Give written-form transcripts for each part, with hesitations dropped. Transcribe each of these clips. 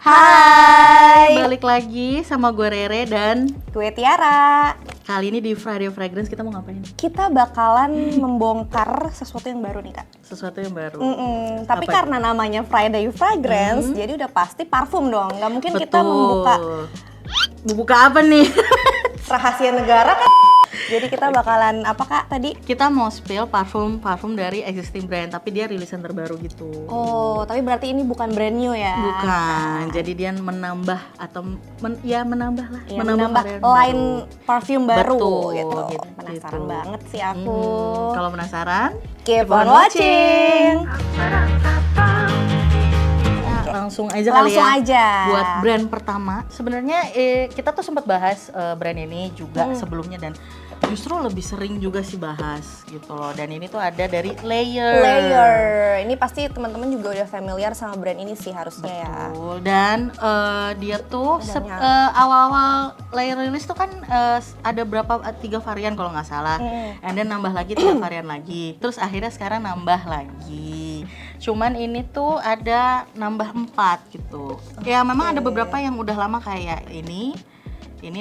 Hai, Balik lagi sama gue Rere dan gue Tiara. kali ini di Friday Fragrance kita mau ngapain? Kita bakalan membongkar sesuatu yang baru nih Kak. Sesuatu yang baru. Tapi Apa? karena namanya Friday Fragrance, jadi udah pasti parfum dong. Gak mungkin kita membuka apa nih? rahasia negara kan. Jadi kita bakalan apa Kak tadi? Kita mau spill parfum dari existing brand, tapi dia rilisan terbaru gitu. Oh, tapi berarti ini bukan brand new ya? Bukan, jadi dia menambah atau menambah lah, Ya, menambah varian line baru. parfum baru Betul, gitu. gitu. Penasaran banget sih aku. Kalau penasaran, Keep on watching. langsung aja kali Langsung ya. aja. Buat brand pertama, sebenarnya kita tuh sempat bahas brand ini juga sebelumnya dan justru lebih sering juga sih bahas gitu loh. Dan ini tuh ada dari Layer. Ini pasti teman-teman juga udah familiar sama brand ini sih harusnya ya. Betul. Dan dia tuh awal-awal Layer rilis tuh kan ada berapa 3 varian kalau nggak salah. And then nambah lagi 3 varian lagi. Terus akhirnya sekarang nambah lagi. Cuman ini tuh ada nambah 4 gitu. Ya memang ada beberapa yang udah lama kayak ini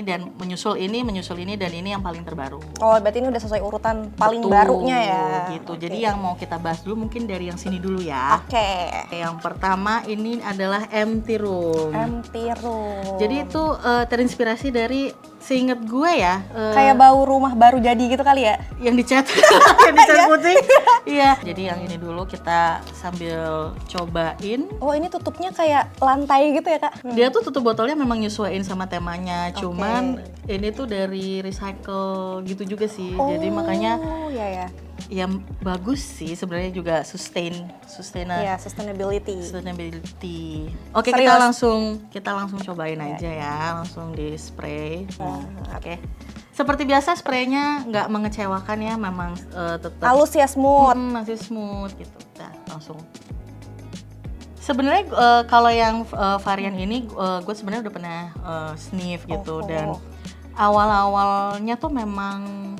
dan menyusul ini dan ini yang paling terbaru. Oh, berarti ini udah sesuai urutan paling Betul, barunya ya. Gitu. Jadi yang mau kita bahas dulu mungkin dari yang sini dulu ya. Oke. Yang pertama ini adalah Empty Room. Empty Room. Jadi itu terinspirasi dari seinget gue ya. Kayak bau rumah baru jadi gitu kali ya? Yang dicat, yang dicat putih. Iya. Jadi yang ini dulu kita sambil cobain. Oh, ini tutupnya kayak lantai gitu ya Kak? Dia tuh tutup botolnya memang nyesuaiin sama temanya. Cuman ini tuh dari recycle gitu juga sih. Jadi makanya ya. Ya bagus sih sebenarnya juga Iya, sustainability. Oke, Serius? kita langsung cobain aja ya, langsung di spray. Oke. Seperti biasa spraynya nggak mengecewakan ya, memang tetap Halus ya, smooth. masih smooth gitu. Nah, langsung. Sebenarnya kalau yang varian ini gue sebenarnya udah pernah sniff gitu dan awal-awalnya tuh memang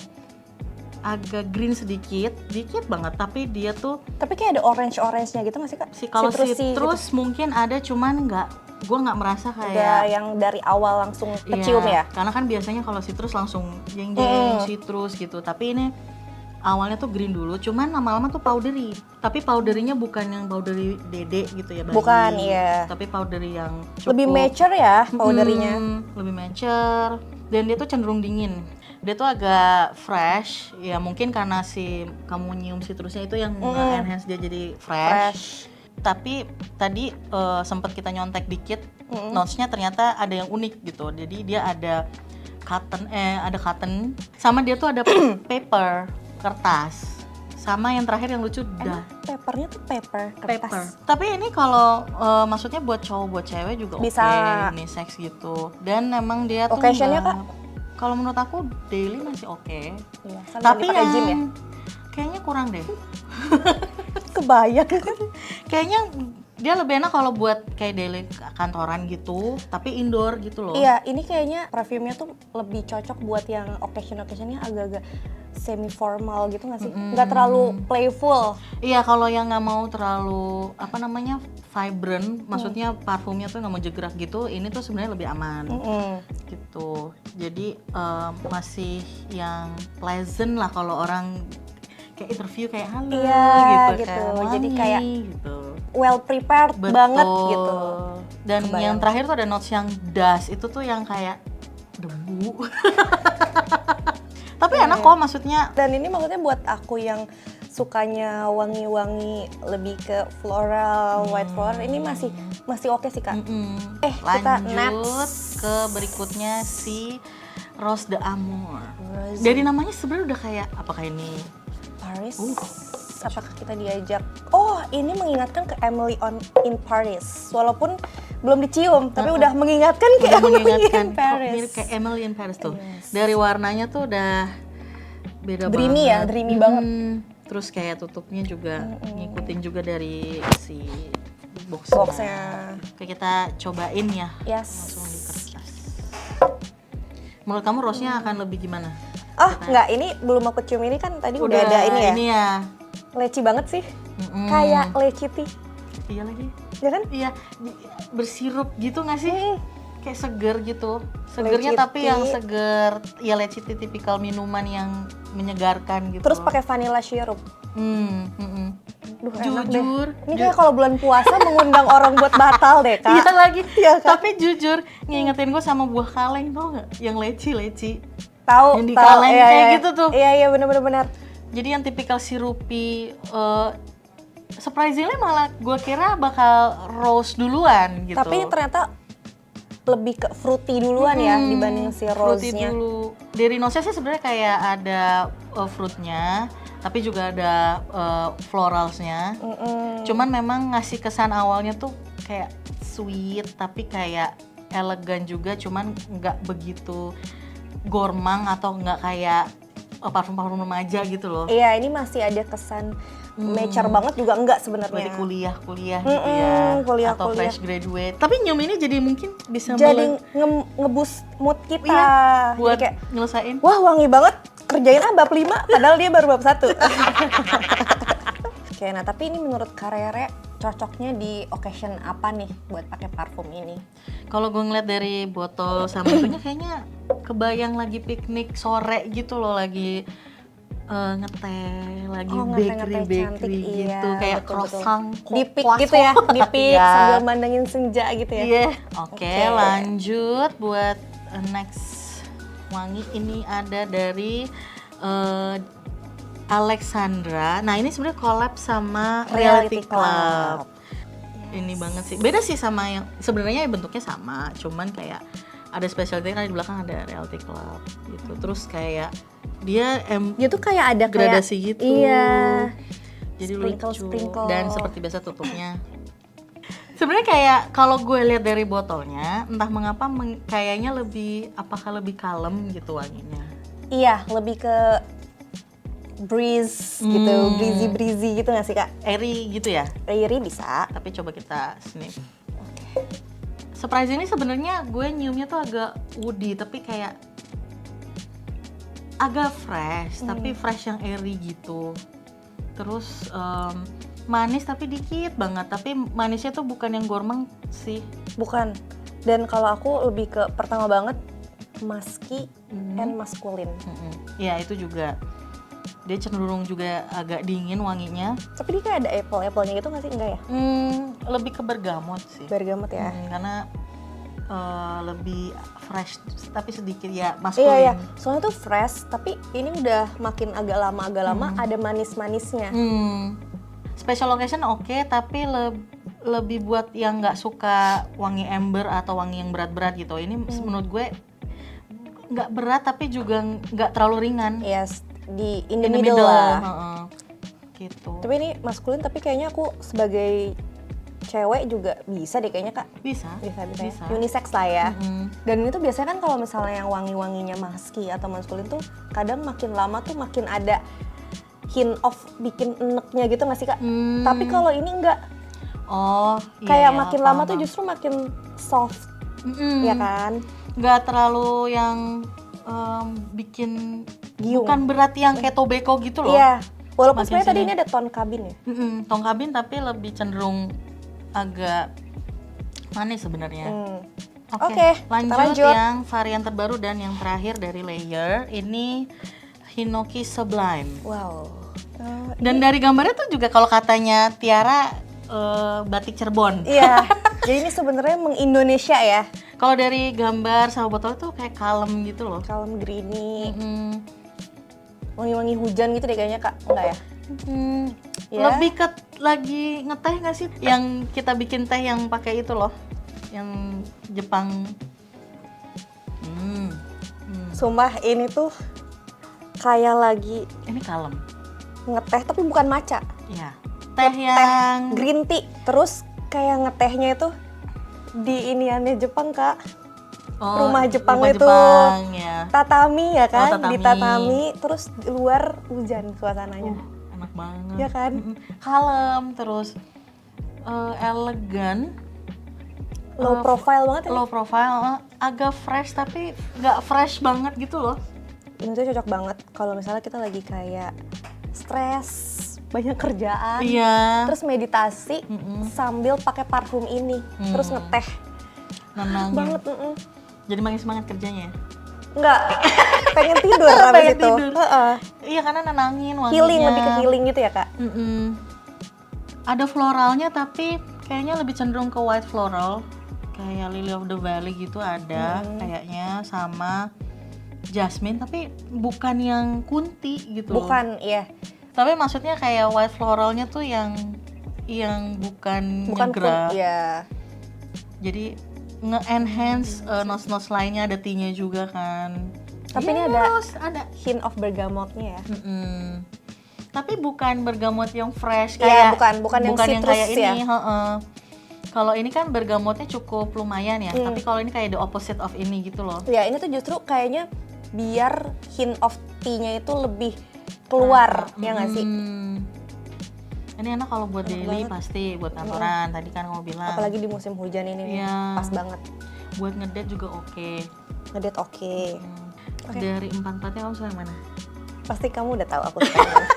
agak green sedikit banget, tapi dia tuh kayak ada orange-nya gitu nggak sih Kak? Kalau Citrusy citrus gitu. mungkin ada, cuman gue nggak merasa Udah kayak yang dari awal langsung kecium ya? Karena kan biasanya kalau citrus langsung jeng citrus gitu, tapi ini awalnya tuh green dulu, cuman lama-lama tuh powdery. Tapi powderynya bukan yang powdery dede gitu ya, bayi. Bukan, iya. Tapi powdery yang cukup Lebih mature ya powderynya. lebih mature, dan dia tuh cenderung dingin. Dia tuh agak fresh, ya mungkin karena si kamu nyium citrusnya itu yang enhance dia jadi fresh. Tapi tadi sempat kita nyontek dikit, notes-nya ternyata ada yang unik gitu. Jadi dia ada cotton, sama dia tuh ada paper, kertas. Sama yang terakhir yang lucu Papernya tuh kertas. Tapi ini kalau maksudnya buat cowok buat cewek juga Bisa. unisex gitu. Dan emang dia tuh Occasion-nya, Kak? Kalau menurut aku daily masih oke. Iya, Tapi pakai gym ya? Kayaknya kurang deh. Kebayang. Kayaknya dia lebih enak kalau buat kayak daily kantoran gitu, tapi indoor gitu loh. Iya, ini kayaknya parfumnya tuh lebih cocok buat yang occasion-occasionnya agak-agak semi formal gitu nggak sih? Nggak terlalu playful. Iya, kalau yang nggak mau terlalu vibrant, maksudnya parfumnya tuh nggak mau jegrak gitu, ini tuh sebenarnya lebih aman gitu. Jadi masih yang pleasant lah kalau orang kayak interview kayak halo gitu. Kan, wangi, jadi kayak gitu. Well prepared banget gitu. Dan yang terakhir tuh ada notes yang dust, itu tuh yang kayak debu. Tapi enak kok maksudnya. Dan ini maksudnya buat aku yang sukanya wangi-wangi lebih ke floral, white floral, ini masih oke sih Kak. Kita next ke berikutnya si Rose d'Amour. Dari namanya sebenarnya udah kayak apakah ini Paris? Apakah kita diajak? Oh, ini mengingatkan ke Emily in Paris. Walaupun belum dicium, tapi udah mengingatkan ke Emily in Paris. Mirip kayak Emily in Paris tuh. Dari warnanya tuh udah beda dreamy banget. Dreamy banget. Terus kayak tutupnya juga ngikutin juga dari si boxnya. Oke, kita cobain ya. Yes. Langsung di kertas. Menurut kamu rose-nya akan lebih gimana? Oh, enggak, ini belum aku cium, ini kan tadi udah ada ini ya. Ini ya. Leci banget sih. Kayak leci tea. Iya lagi. Ya kan? Iya, bersirup gitu nggak sih? Kayak seger gitu. Segernya Leci tapi tea. yang seger, ya leci tea tipikal minuman yang menyegarkan gitu. Terus loh. pakai vanilla syrup. Duh, enak deh. Jujur. Ini kayak kalau bulan puasa mengundang orang buat batal deh, Kak. Iya lagi. Iya kan? Tapi jujur ngingetin gue sama buah kaleng tau nggak? Yang leci. Tahu, yang di tahu. kaleng Iya, kayak iya. gitu tuh. Iya, benar. Jadi yang tipikal sirupi, surprisingly malah gue kira bakal rose duluan gitu. Tapi ini ternyata lebih ke fruity duluan ya dibanding si fruity rose-nya. dulu. Dari Rose sih sebenarnya kayak ada fruitnya, tapi juga ada floralsnya. Cuman memang ngasih kesan awalnya tuh kayak sweet, tapi kayak elegan juga, cuman nggak begitu gormang atau nggak kayak parfum-parfum remaja gitu loh. Iya, ini masih ada kesan mature banget juga enggak sebenarnya. Berarti kuliah gitu ya, kuliah. atau fresh graduate. Tapi nyium ini jadi mungkin bisa Jadi nge-boost mood kita. Iya, buat Jadi kayak, nyelesain. wah wangi banget, kerjain bab 5 padahal dia baru bab 1. Oke, nah tapi ini menurut Kak Rere cocoknya di occasion apa nih buat pakai parfum ini? Kalau gue ngeliat dari botol sama itunya kayaknya kebayang lagi piknik sore gitu loh, lagi ngeteh, lagi ngeteh-ngeteh cantik, gitu, iya, kayak betul. croissant, Dipik gitu ya, dipik Iya. sambil mandangin senja gitu ya. Iya. Oke, lanjut buat next wangi ini ada dari Alexandra. Nah ini sebenarnya collab sama Reality Club. Ini banget sih. Beda sih sama yang sebenarnya bentuknya sama, cuman kayak ada specialty kan di belakang ada Reality Club gitu. Terus kayak dia tuh kayak ada gradasi kayak, gitu. Iya. Jadi Sprinkle. lucu dan seperti biasa tutupnya. Sebenarnya kayak kalau gue lihat dari botolnya, entah mengapa kayaknya apakah lebih kalem gitu wanginya. Iya, lebih ke breeze gitu, breezy gitu nggak sih Kak? Airy gitu ya. Airy bisa. Tapi coba kita sniff. Surprisingly sebenarnya gue nyiumnya tuh agak woody, tapi kayak agak fresh, tapi fresh yang airy gitu. Terus manis tapi dikit banget, tapi manisnya tuh bukan yang gormang sih. Bukan. Dan kalau aku lebih ke pertama banget musky and masculine. Ya itu juga. Dia cenderung juga agak dingin wanginya. Tapi dia kayak ada apple-nya gitu nggak sih? Enggak ya? Lebih ke bergamot sih. Bergamot ya? Karena lebih fresh tapi sedikit ya Iya, maskulin. soalnya tuh fresh, tapi ini udah makin agak lama ada manis-manisnya. Special occasion oke, tapi lebih buat yang nggak suka wangi amber atau wangi yang berat-berat gitu. Ini menurut gue nggak berat tapi juga nggak terlalu ringan. Yes, in the middle lah. Gitu. Tapi ini maskulin, tapi kayaknya aku sebagai cewek juga bisa deh kayaknya Kak. Bisa. Unisex lah ya. Dan itu biasanya kan kalau misalnya yang wangi-wanginya musky atau maskulin tuh kadang makin lama tuh makin ada hint of bikin eneknya gitu nggak sih Kak? Tapi kalau ini enggak. Oh, kayak iya, makin lama tuh justru makin soft. Ya kan? Nggak terlalu yang bikin Giung. bukan berat yang kayak tobacco gitu loh. Iya. Walaupun Makin sebenarnya tadi sini. ini ada tone kabin ya. Tong kabin tapi lebih cenderung agak manis sebenarnya. Oke, kita lanjut. Yang varian terbaru dan yang terakhir dari Layer ini Hinoki Sublime. Wow. Dan dari gambarnya tuh juga kalau katanya Tiara batik Cirebon. Iya. Jadi ini sebenarnya meng-Indonesia ya. Kalau dari gambar sama botol tuh kayak kalem gitu loh. Kalem greeny. Wangi-wangi hujan gitu deh kayaknya Kak. Enggak ya? Ya. Lebih ke lagi ngeteh nggak sih? Yang kita bikin teh yang pakai itu loh, yang Jepang. Sumpah ini tuh kayak lagi Ini kalem. ngeteh tapi bukan matcha. Iya. Teh yang Green tea. Terus kayak ngetehnya itu di iniannya Jepang Kak. Rumah Jepang itu. Ya. Tatami ya kan? tatami. Di tatami terus di luar hujan suasananya. Enak banget. Ya kan? Kalem, terus elegan. Low profile banget ya. Low profile, agak fresh tapi nggak fresh banget gitu loh. Ini tuh cocok banget kalau misalnya kita lagi kayak stres banyak kerjaan, terus meditasi sambil pakai parfum ini, terus ngeteh. Nenangin. Banget. Jadi makin semangat kerjanya. Enggak, pengen tidur habis itu. Iya, karena nenangin wanginya. Healing, lebih ke healing gitu ya Kak? Ada floralnya tapi kayaknya lebih cenderung ke white floral. Kayak Lily of the Valley gitu ada kayaknya, sama jasmine tapi bukan yang kunti gitu. Bukan, iya. Tapi maksudnya kayak white floralnya tuh yang bukan nyegra. Ya. Jadi nge-enhance notes-notes lainnya, ada tea-nya juga kan. Tapi ini ada hint of bergamotnya ya. Tapi bukan bergamot yang fresh kayak bukan yang citrus kayak ya. ini. Kalau ini kan bergamotnya cukup lumayan ya. Tapi kalau ini kayak the opposite of ini gitu loh. Ya, ini tuh justru kayaknya biar hint of tea-nya itu lebih keluar, ya nggak sih? Ini enak kalau buat daily pasti, buat kantoran. Tadi kan kamu bilang. Apalagi di musim hujan ini pas banget. Buat ngedate juga oke. Ngedate oke. Dari 4-4-nya kamu suka yang mana? Pasti kamu udah tahu aku suka yang mana.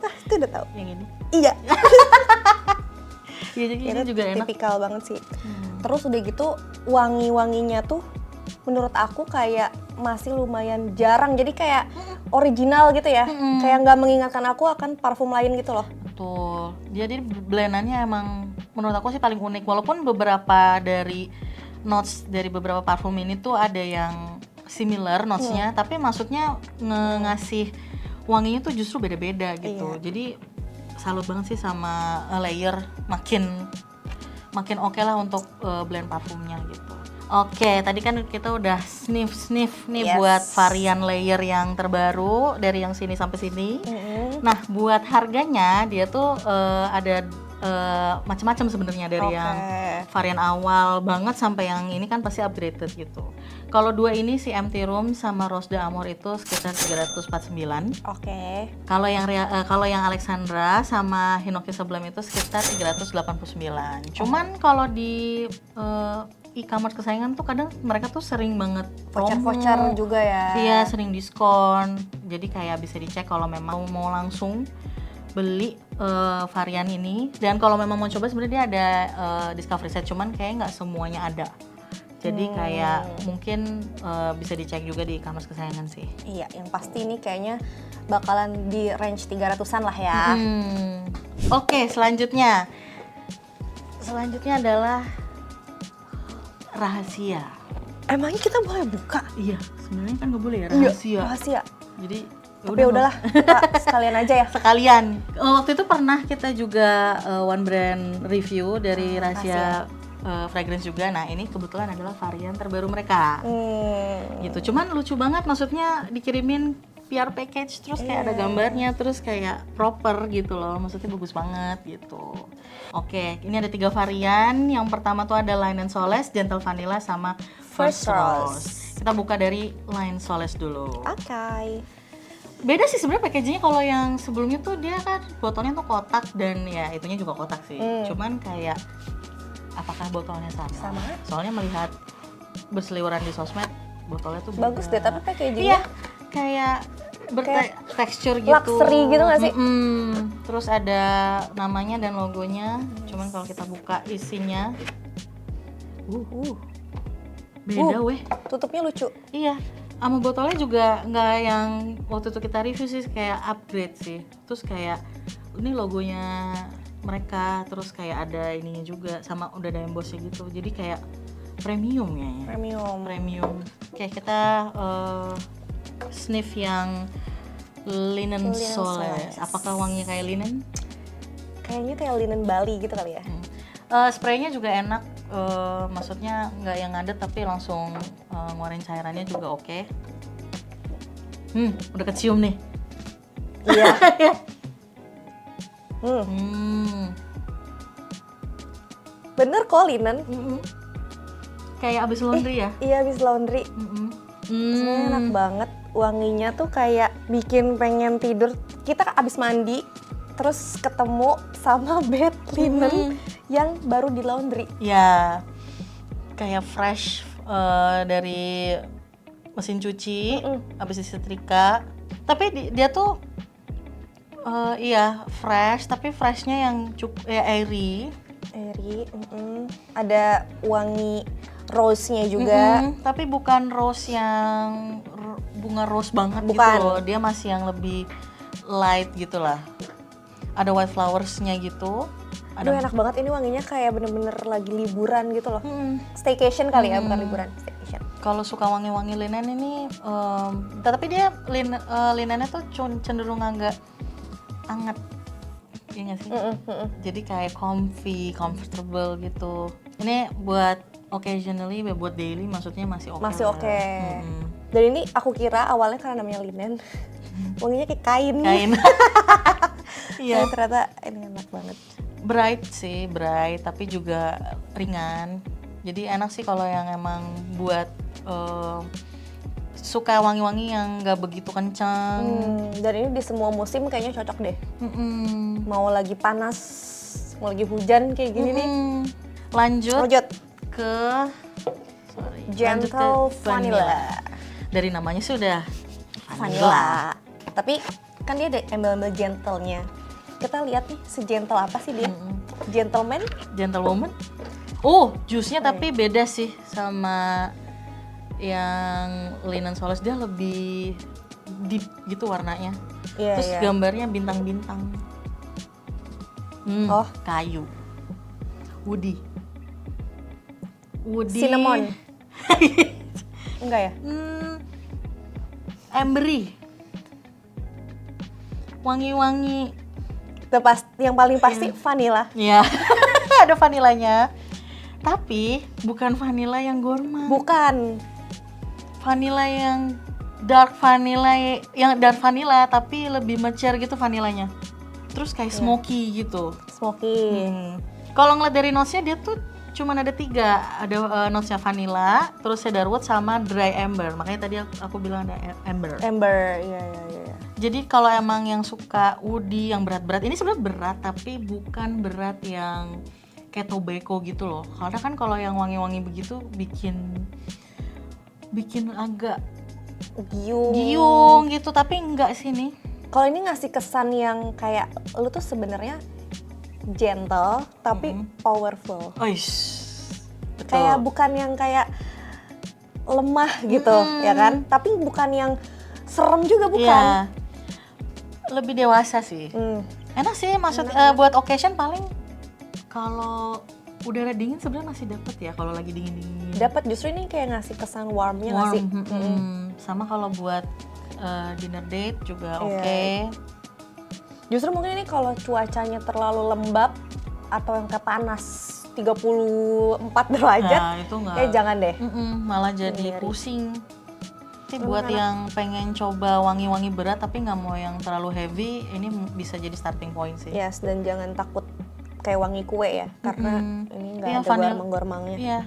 Pasti udah tahu. Yang ini? Iya. Iya, jadi ini juga enak. Tipikal banget sih. Terus udah gitu wangi-wanginya tuh menurut aku kayak masih lumayan jarang, jadi kayak original gitu ya. Kayak nggak mengingatkan aku akan parfum lain gitu loh. Betul. Jadi blendannya emang menurut aku sih paling unik. Walaupun beberapa dari notes dari beberapa parfum ini tuh ada yang similar notes-nya, tapi maksudnya ngasih wanginya tuh justru beda-beda gitu. Jadi salut banget sih sama layer, makin oke lah untuk blend parfumnya gitu. Oke, tadi kan kita udah sniff nih buat varian layer yang terbaru dari yang sini sampai sini. Nah, buat harganya dia tuh ada macam-macam sebenarnya dari yang varian awal banget sampai yang ini kan pasti upgraded gitu. Kalau dua ini si Empty Room sama Rose d'Amour itu sekitar 349. Kalau yang Alexandra sama Hinoki Sublime itu sekitar 389. Cuman kalau di e-commerce kesayangan tuh kadang mereka tuh sering banget voucher juga ya. Iya, sering diskon. Jadi kayak bisa dicek kalau memang mau langsung beli varian ini. Dan kalau memang mau coba sebenarnya dia ada discovery set, cuman kayak nggak semuanya ada. Jadi kayak mungkin bisa dicek juga di e-commerce kesayangan sih. Iya, yang pasti ini kayaknya bakalan di range 300-an lah ya. Oke, selanjutnya adalah rahasia. Emangnya kita boleh buka? Iya, sebenarnya kan nggak boleh ya, rahasia. Iya, rahasia. Jadi tapi udahlah, kita sekalian aja ya. Sekalian. Waktu itu pernah kita juga one brand review dari rahasia fragrance juga. Nah, ini kebetulan adalah varian terbaru mereka. Gitu. Cuman lucu banget, maksudnya dikirimin PR package terus kayak ada gambarnya, terus kayak proper gitu loh. Maksudnya bagus banget gitu. Oke, ini ada 3 varian. Yang pertama tuh ada Line & Solest, Gentle Vanilla, sama First Rose. Kita buka dari Line & Solest dulu. Oke. Beda sih sebenarnya packagingnya. Kalau yang sebelumnya tuh dia kan botolnya tuh kotak dan ya itunya juga kotak sih. Cuman kayak apakah botolnya sama? Soalnya melihat berseliweran di sosmed botolnya tuh bagus deh, tapi packagingnya iya, kayak bertekstur gitu, luxury gitu nggak sih? Terus ada namanya dan logonya. Cuman kalau kita buka isinya, beda weh. Tutupnya lucu. Iya, sama botolnya juga nggak yang waktu itu kita review sih, kayak upgrade sih. Terus kayak ini logonya mereka, terus kayak ada ininya juga, sama udah ada embossnya gitu. Jadi kayak premium ya. Premium. Oke, kita sniff yang Linen Solest. Apakah wanginya kayak linen? Kayaknya kayak linen Bali gitu kali ya. Spraynya juga enak, maksudnya nggak yang ngadet tapi langsung ngeluarin cairannya juga oke. Udah kecium nih. Iya. Bener kok linen. Kayak abis laundry ya? Iya, abis laundry. Sebenarnya enak banget. Wanginya tuh kayak bikin pengen tidur. Kita abis mandi, terus ketemu sama bed linen yang baru di laundry. Ya, kayak fresh dari mesin cuci, abis disetrika. Tapi dia tuh Iya, fresh, tapi freshnya yang cukup airy. Airy, ada wangi rose-nya juga. Tapi bukan rose yang bunga rose banget Bukan. gitu loh. Dia masih yang lebih light gitu lah. Ada white flowers-nya gitu. Aduh enak banget, ini wanginya kayak bener-bener lagi liburan gitu loh. Staycation kali ya, bukan liburan, staycation. Kalau suka wangi-wangi linen ini, tapi dia linennya tuh cenderung agak hangat, iya nggak sih? Jadi kayak comfortable gitu. Ini buat occasionally, buat daily maksudnya masih oke. Masih oke. Dan ini aku kira awalnya karena namanya linen, wanginya kayak kain. Iya. Ternyata ini enak banget. Bright sih, bright, tapi juga ringan. Jadi enak sih kalau yang emang buat suka wangi-wangi yang nggak begitu kencang. Dan ini di semua musim kayaknya cocok deh. Mau lagi panas, mau lagi hujan kayak gini nih. Lanjut ke Gentle Vanilla. Dari namanya sudah Vanilla. Tapi kan dia ada embel-embel gentle-nya. Kita lihat nih segentle apa sih dia? Gentlewoman? Oh, jusnya tapi beda sih sama yang linen soles, dia lebih deep gitu warnanya. Terus gambarnya bintang-bintang. Kayu. Woody. Cinnamon. Enggak ya? Ambery. Wangi-wangi. Yang paling pasti vanilla. Iya. Ada vanilanya. Tapi bukan vanilla yang gourmand. Bukan. Vanilla yang dark vanilla tapi lebih mature gitu vanilanya. Terus kayak smoky gitu. Smoky. Kalau ngeliat dari notes-nya dia tuh cuman ada 3. Ada notes-nya vanilla, terus cedarwood sama dry amber. Makanya tadi aku bilang ada amber. Iya. Jadi kalau emang yang suka woody yang berat-berat, ini sebenarnya berat tapi bukan berat yang kayak tobacco gitu loh. Karena kan kalau yang wangi-wangi begitu bikin agak giung gitu, tapi enggak sih nih. Kalau ini ngasih kesan yang kayak lu tuh sebenarnya gentle tapi powerful. Betul. Kayak bukan yang kayak lemah gitu, ya kan? Tapi bukan yang serem juga, bukan. Iya. Lebih dewasa sih. Enak sih, buat occasion paling kalau udara dingin sebenarnya masih dapet ya kalau lagi dingin-dingin. Dapat, justru ini kayak ngasih kesan warmnya nggak sih? Sama kalau buat dinner date juga oke. Justru mungkin ini kalau cuacanya terlalu lembab atau yang kayak panas 34 derajat, itu nggak. Kayak jangan deh. Malah jadi pusing. Tapi buat yang pengen coba wangi-wangi berat tapi nggak mau yang terlalu heavy, ini bisa jadi starting point sih. Yes, dan jangan takut kayak wangi kue ya, karena ini nggak ada gormang-gormangnya. Iya.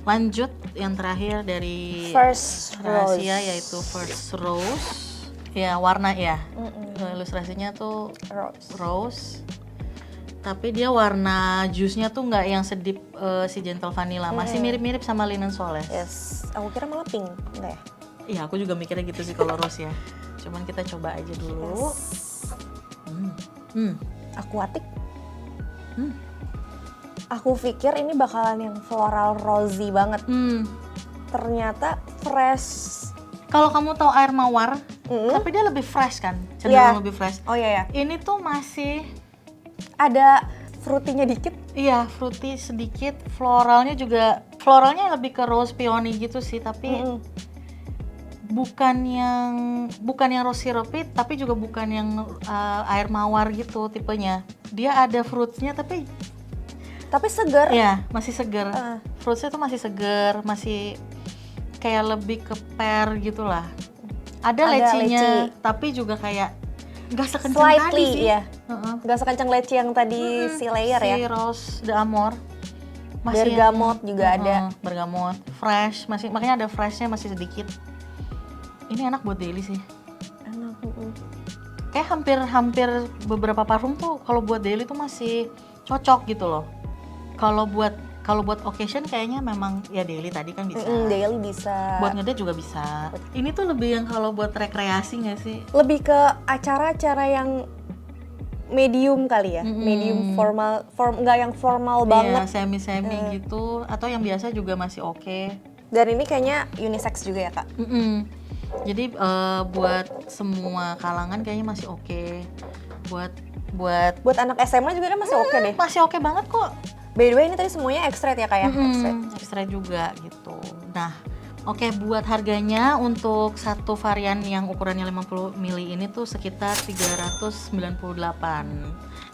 Lanjut yang terakhir dari First rahasia yaitu First Rose. Ya warna ya. Ilustrasinya tuh rose. Tapi dia warna jusnya tuh nggak yang sedip si Gentle Vanilla, masih mirip-mirip sama linen soles. Yes, aku kira malah pink, enggak ya? Iya, aku juga mikirnya gitu sih kalau rose ya. Cuman kita coba aja dulu. Aquatic. Aku pikir ini bakalan yang floral rosy banget. Ternyata fresh. Kalau kamu tahu air mawar, tapi dia lebih fresh kan? Cenderung lebih fresh. Oh iya. Ini tuh masih ada fruity-nya dikit. Iya, fruity sedikit. Floralnya lebih ke rose peony gitu sih, tapi bukan yang rose syrupy, tapi juga bukan yang air mawar gitu tipenya. Dia ada fruitsnya tapi segar. Iya, masih segar. Fruitsnya tuh masih segar, masih kayak lebih ke pear gitulah. Ada lecinya, tapi juga kayak nggak sekencang tadi sih. Ya. Nggak sekencang leci yang tadi si layer ya. Si rose d'amore. Bergamot juga ada. Bergamot, fresh, makanya ada freshnya masih sedikit. Ini enak buat daily sih. Enak. Kayak hampir beberapa parfum tuh kalau buat daily tuh masih cocok gitu loh. Kalau buat occasion kayaknya memang ya daily tadi kan bisa. Daily bisa. Buat ngedate juga bisa. Ini tuh lebih yang kalau buat rekreasi nggak sih? Lebih ke acara-acara yang medium kali ya, medium formal, nggak yang formal banget. Semi-semi gitu, atau yang biasa juga masih oke. Dan ini kayaknya unisex juga ya kak? Jadi buat semua kalangan kayaknya masih oke. Buat anak SMA juga kan masih oke deh. Masih oke banget kok. By the way ini tadi semuanya extra ya kak ya? Extra juga gitu. Nah, oke, buat harganya untuk satu varian yang ukurannya 50 mili ini tuh sekitar 398.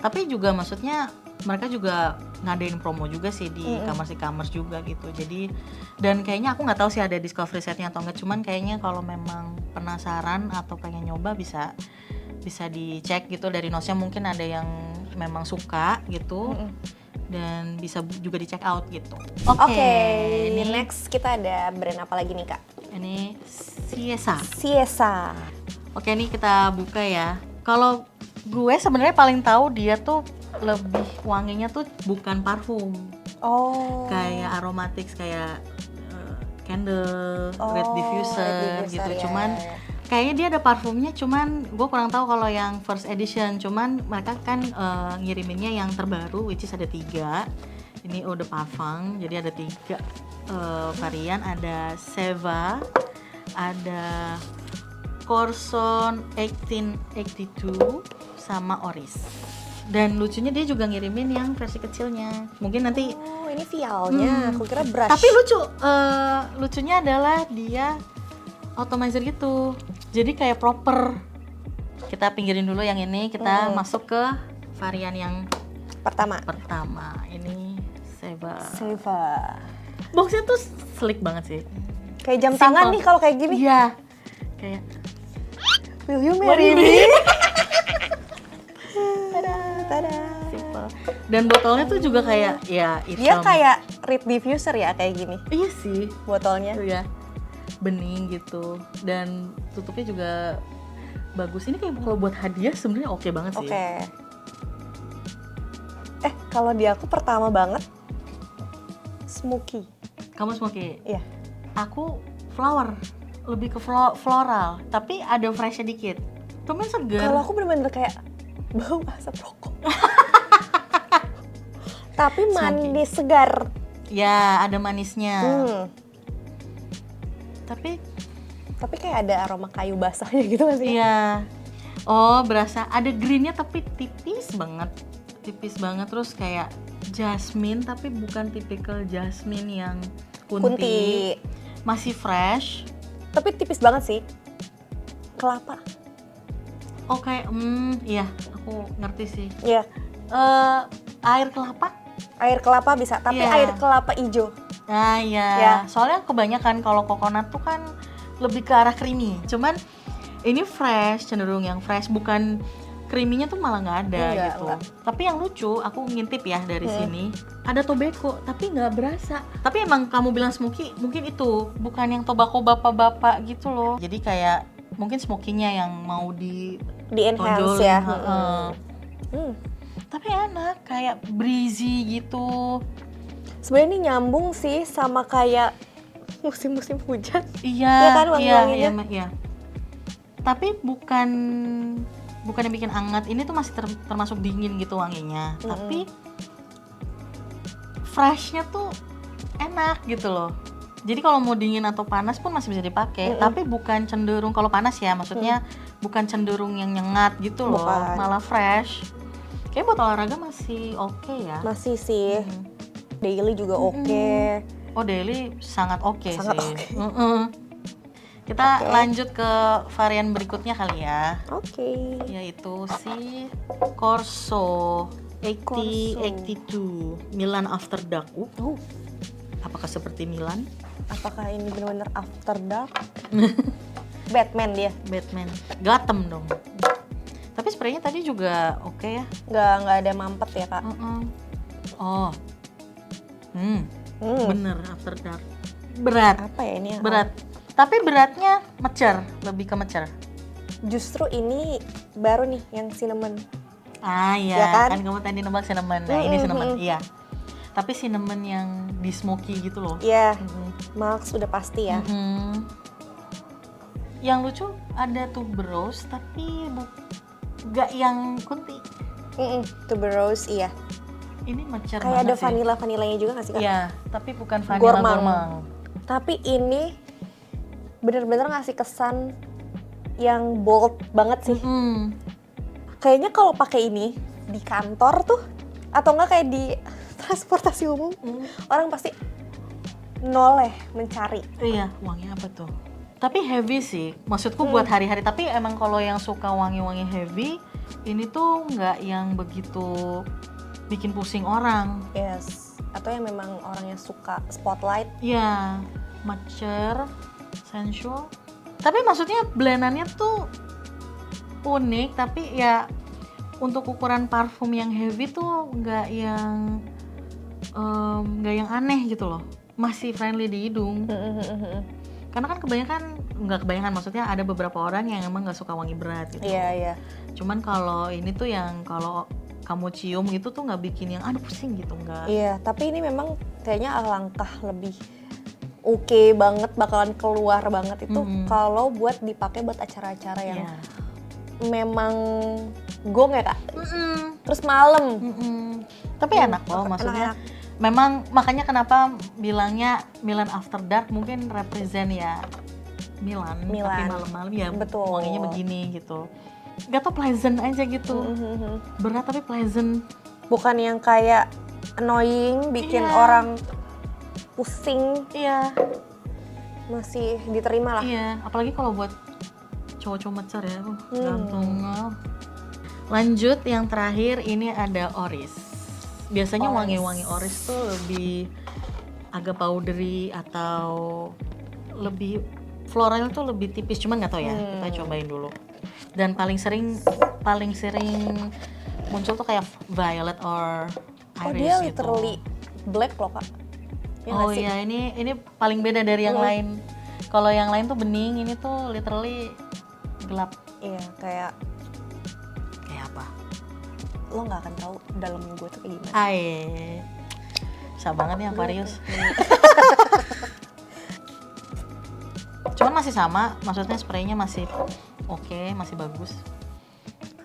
Tapi juga maksudnya mereka juga ngadain promo juga sih di e-commerce juga gitu. Jadi dan kayaknya aku nggak tahu sih ada discovery setnya atau enggak. Cuman kayaknya kalau memang penasaran atau pengen nyoba bisa dicek gitu dari Nosnya, mungkin ada yang memang suka gitu. Dan bisa juga di check out gitu. Oke, ini next kita ada brand apa lagi nih kak? Ini Ciesa. Oke, ini kita buka ya. Kalau gue sebenarnya paling tahu dia tuh lebih wanginya tuh bukan parfum. Kayak aromatics, kayak candle, red diffuser gitu. Cuman kayaknya dia ada parfumnya, cuman gue kurang tahu kalau yang first edition. Cuman mereka kan ngiriminnya yang terbaru, which is ada 3. Ini eau de parfum, jadi ada 3 varian. Ada Seva, ada Corson 1882, sama Oris. Dan lucunya dia juga ngirimin yang versi kecilnya. Mungkin nanti ini vialnya, aku kira brush. Tapi lucunya adalah dia atomizer gitu, jadi kayak proper. Kita pinggirin dulu yang ini, kita masuk ke varian yang pertama. Ini Seva. Boxnya tuh sleek banget sih, kayak jam tangan nih kalau kayak gini. Iya, kayak Will you marry me? Tada. Simple. Dan botolnya tuh juga kayak ya hitam. Dia kayak red diffuser ya, kayak gini. Iya sih botolnya. Iya, bening gitu, dan tutupnya juga bagus. Ini kayak kalau buat hadiah sebenarnya oke banget sih. Kalau di aku pertama banget smoky. Kamu smoky? Iya. Aku flower, lebih ke floral, tapi ada freshnya dikit. Temen segar. Kalau aku bener-bener kayak bau asap rokok. Tapi manis segar. Ya, ada manisnya. Tapi kayak ada aroma kayu basahnya gitu nggak sih? Iya. Oh, berasa ada greennya tapi tipis banget. Terus kayak jasmine, tapi bukan tipikal jasmine yang kunti. Masih fresh. Tapi tipis banget sih. Kelapa. Oke, iya, aku ngerti sih. Iya. Air kelapa? Air kelapa bisa, tapi air kelapa hijau. Nah, iya. Soalnya kebanyakan kalau coconut tuh kan lebih ke arah creamy. Cuman ini fresh, cenderung yang fresh, bukan creamy-nya tuh malah nggak ada gitu. Enggak. Tapi yang lucu, aku ngintip ya dari sini, ada tobacco, tapi nggak berasa. Tapi emang kamu bilang smoky, mungkin itu bukan yang tobacco bapak-bapak gitu loh. Jadi kayak mungkin smoky-nya yang mau di enhance ya. Tapi enak, kayak breezy gitu. Sebenarnya ini nyambung sih sama kayak musim-musim hujan. Iya, ya kan wangi-wanginya. Iya. Tapi bukan yang bikin hangat. Ini tuh masih termasuk dingin gitu wanginya. Tapi freshnya tuh enak gitu loh. Jadi kalau mau dingin atau panas pun masih bisa dipakai. Tapi bukan cenderung, kalau panas ya maksudnya bukan cenderung yang nyengat gitu loh. Malah fresh. Kayaknya buat olahraga masih oke ya. Masih sih. Daily juga oke. Oh, daily sangat oke sih. Sangat oke. Kita lanjut ke varian berikutnya kali ya. Oke. Yaitu si Corso 8082 Milan After Dark. Apakah seperti Milan? Apakah ini benar-benar After Dark? Batman dia. Batman. Gotham dong. Tapi spraynya tadi juga oke ya. Nggak ada mampet ya kak. Oh. Bener After Dark. Berat. Apa ya ini? Berat. Tapi beratnya mecer, lebih ke mecer. Justru ini baru nih yang cinnamon. Iya, ya kan kamu tadi nembak cinnamon. Nah, ini cinnamon, iya. Tapi cinnamon yang di smoky gitu loh. Iya, Max udah pasti ya. Yang lucu ada tuberose tapi gak yang kunti. Tuberose, iya. Ini mature Kayak ada banget sih. vanilanya juga nggak sih Kak? Iya, tapi bukan vanilla Gourmand. gourmand. Tapi ini bener-bener ngasih kesan yang bold banget sih. Kayaknya kalau pakai ini di kantor tuh, atau enggak kayak di transportasi umum, orang pasti noleh mencari. Iya, wanginya apa tuh? Tapi heavy sih, maksudku buat hari-hari. Tapi emang kalau yang suka wangi-wangi heavy, ini tuh nggak yang begitu bikin pusing orang. Yes. Atau yang memang orangnya suka spotlight. Iya, mature, sensual. Tapi maksudnya blendannya tuh unik, tapi ya untuk ukuran parfum yang heavy tuh nggak yang aneh gitu loh. Masih friendly di hidung. Karena kan nggak kebanyakan, maksudnya ada beberapa orang yang emang nggak suka wangi berat gitu. Iya. Cuman kalau ini tuh yang kalau kamu cium itu tuh nggak bikin yang aduh pusing gitu, nggak. Iya, tapi ini memang kayaknya alangkah lebih oke banget, bakalan keluar banget itu kalau buat dipakai buat acara-acara yang memang gong ya Kak. Terus malam. Tapi enak loh, maksudnya. Enak. Memang makanya kenapa bilangnya Milan After Dark, mungkin represent ya Milan. Tapi malam-malam ya betul. Wanginya begini gitu. Gak tau, pleasant aja gitu. Berat tapi pleasant. Bukan yang kayak annoying, bikin orang pusing. Iya. Masih diterima lah. Iya, apalagi kalau buat cowok-cowok macer ya, gantung. Lanjut yang terakhir ini ada Oris. Biasanya wangi-wangi Oris tuh lebih agak powdery atau lebih floral tuh lebih tipis, cuman nggak tahu ya, kita cobain dulu. Dan paling sering muncul tuh kayak violet or iris dia gitu. literally black loh Kak. Ya Iya, ini paling beda dari yang lain. Kalau yang lain tuh bening, ini tuh literally gelap. Iya, kayak apa? lo nggak akan tahu dalam gue tuh kayak gimana. Bisa banget nih Aquarius. Cuman masih sama, maksudnya spraynya masih oke, masih bagus.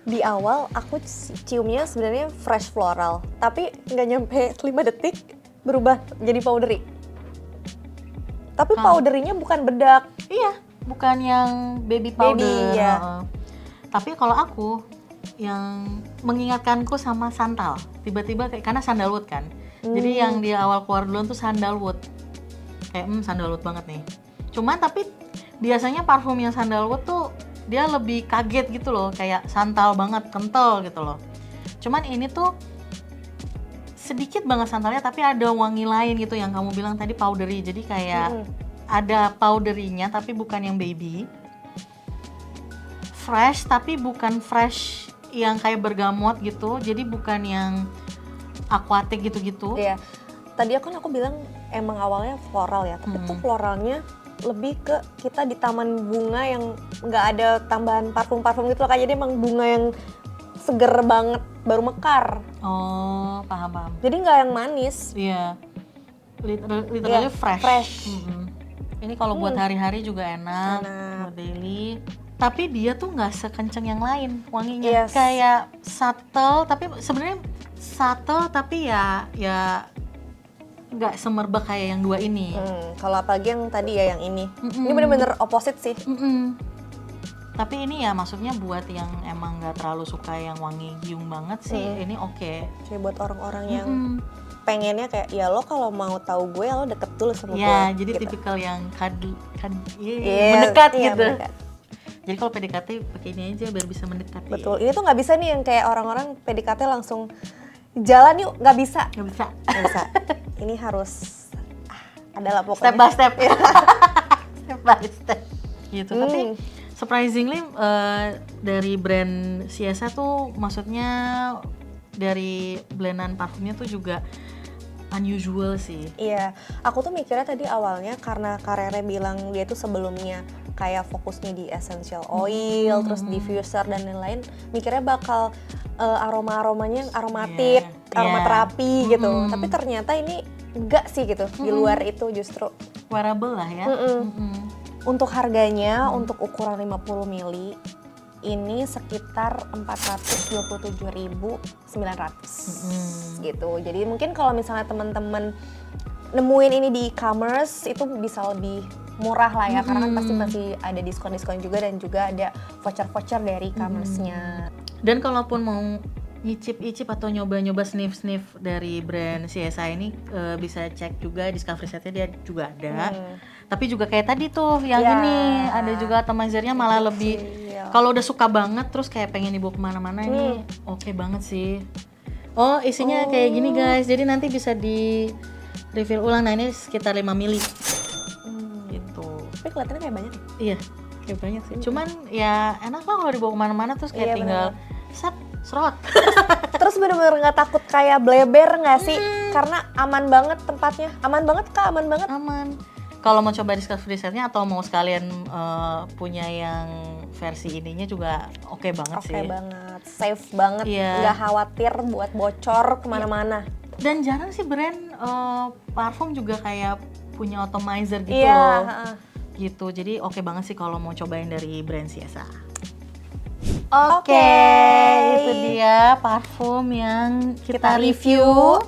Di awal aku ciumnya sebenarnya fresh floral, tapi nggak nyampe 5 detik berubah jadi powdery. Tapi powderynya bukan bedak. Iya, bukan yang baby powder. Ya. Tapi kalau aku yang mengingatkanku sama santal, tiba-tiba kayak karena sandalwood kan. Jadi yang di awal keluar duluan tuh sandalwood. Kayak sandalwood banget nih. Cuman tapi biasanya parfum yang sandalwood tuh dia lebih kaget gitu loh, kayak santal banget, kental gitu loh. Cuman ini tuh sedikit banget santalnya, tapi ada wangi lain gitu yang kamu bilang tadi powdery. Jadi kayak ada powderynya tapi bukan yang baby. Fresh tapi bukan fresh yang kayak bergamot gitu. Jadi bukan yang aquatic gitu-gitu. Iya. Tadi aku bilang emang awalnya floral ya, tapi tuh floralnya lebih ke kita di taman bunga yang nggak ada tambahan parfum-parfum gitu loh, kayak jadi emang bunga yang seger banget, baru mekar. Oh, paham. Jadi nggak yang manis. Iya, literally fresh. Ini kalau buat hari-hari juga enak, buat daily. Tapi dia tuh nggak sekenceng yang lain wanginya. Kayak subtle, tapi sebenarnya subtle tapi ya nggak semerbak kayak yang dua ini. Kalau apalagi yang tadi ya yang ini. Ini bener-bener opposite sih. Tapi ini ya maksudnya buat yang emang nggak terlalu suka yang wangi giung banget sih, ini oke. Kayak buat orang-orang yang pengennya kayak ya lo kalau mau tahu gue lo deket dulu sama gue. Ya, jadi gitu. Tipikal yang mendekat gitu. Mendekat. Jadi kalau PDKT pakai ini aja biar bisa mendekat. Betul. Ini tuh nggak bisa nih yang kayak orang-orang PDKT langsung jalan yuk, nggak bisa. Nggak bisa. Ini harus adalah pokoknya. Step by step. Step by step. Gitu. Tapi surprisingly dari brand Ciesa tuh maksudnya dari blendan parfumnya tuh juga unusual sih. Iya, aku tuh mikirnya tadi awalnya karena Carrere bilang dia tuh sebelumnya kayak fokusnya di essential oil, terus diffuser dan lain-lain, mikirnya bakal aroma-aromanya aromatik, aromaterapi gitu. Tapi ternyata ini enggak sih gitu, di luar itu justru wearable lah ya. Untuk harganya, untuk ukuran 50 ml, ini sekitar 427.900 gitu. Jadi mungkin kalau misalnya teman-teman nemuin ini di e-commerce itu bisa lebih murah lah ya, karena kan pasti masih ada diskon-diskon juga dan juga ada voucher-voucher dari e-commerce-nya. Dan kalaupun mau nyicip-icip atau nyoba-nyoba sniff-sniff dari brand CSI ini bisa cek juga discovery setnya, dia juga ada. Tapi juga kayak tadi tuh yang ini ada juga atomizernya malah lebih kalau udah suka banget terus kayak pengen dibawa kemana-mana ini oke banget sih. Oh isinya kayak gini guys, jadi nanti bisa di refill ulang. Nah ini sekitar 5 mili gitu. Tapi kelihatannya kayak banyak. Iya kayak banyak sih, cuman ya enak lah kalau dibawa kemana-mana terus kayak tinggal serot. Terus bener-bener nggak takut kayak bleber nggak sih? Karena aman banget tempatnya. Aman banget Kak, aman banget. Aman. Kalau mau coba discovery setnya atau mau sekalian punya yang versi ininya juga oke banget sih. Oke banget, safe banget, nggak khawatir buat bocor kemana-mana. Dan jarang sih brand parfum juga kayak punya atomizer gitu loh. Gitu, jadi oke banget sih kalau mau cobain dari brand CSA. Oke, itu dia parfum yang kita review.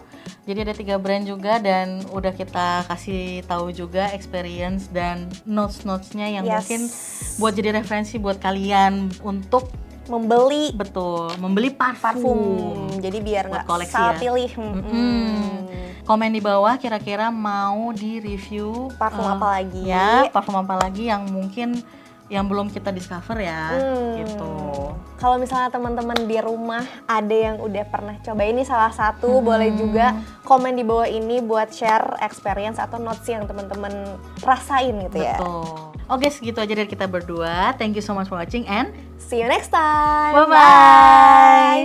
Jadi ada 3 brand juga dan udah kita kasih tahu juga experience dan notes-notesnya yang mungkin buat jadi referensi buat kalian untuk membeli parfum. Jadi biar nggak ya. salah pilih. Komen di bawah kira-kira mau di review parfum apa lagi? Ya, parfum apa lagi yang mungkin yang belum kita discover ya, gitu. Kalau misalnya teman-teman di rumah ada yang udah pernah coba ini salah satu, boleh juga komen di bawah ini buat share experience atau notes yang teman-teman rasain gitu ya. Betul. Oke, segitu aja dari kita berdua. Thank you so much for watching and see you next time. Bye-bye.